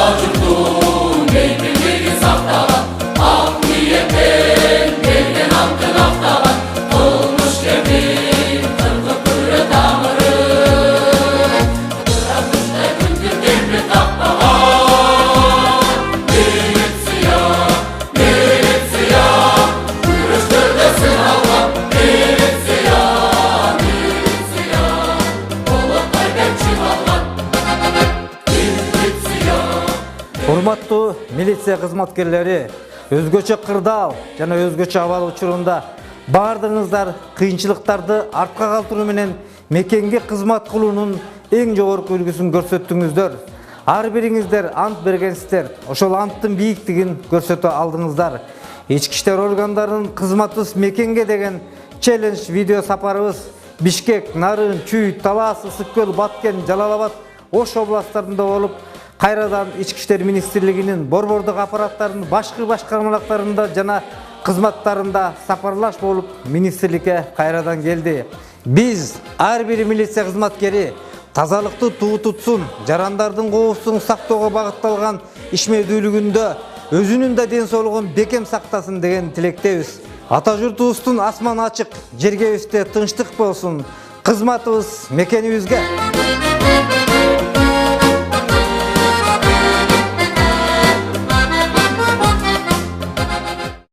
Çocukluğun eğitimleri saftalan, akliyetten gelgen altın haftalan, olmuş kevin kırkı kırı tamırı, bırakmışta gündür demri takmalar. Millet siyah, kırıştırdı sınavlar. Millet siyah, olup kaybetçi vallar. Millet siyah. Урматтуу милиция кызматкерлери, өзгөчө кырдаал жана өзгөчө абал учурунда баардыгыңыздар кыйынчылыктарды артка калтыруу менен мекенге кызмат кылуунун эң жогорку үлгүсүн көрсөттүңүздөр. Ар бириңиздер ант бергенсиздер, ошол анттын бийиктигин көрсөтө алдыңыздар. Ички иштер органдарынын кызматыбыз мекенге деген челлендж видео сапарыбыз Бишкек, Нарын, Чүй, Талас, Ысык Көл, Баткен, Жалал Абад, Ош областтарында болуп, кайрадан Ички иштер министрлигинин борбордук аппараттарынын башкы башкармалыктарында жана кызматтарында сапарлаш болуп министрликке кайрадан келди. Биз ар бир милиция кызматкери тазалыкты туу тутсун, жарандардын коопсуздугун сактоого багытталган ишмердүүлүгүндө өзүнүн да ден соолугун бекем сактасын деген тилектебиз. Ата журтубуздун асманы ачык, жергебизде тынчтык болсун. Кызматыбыз мекенибизге.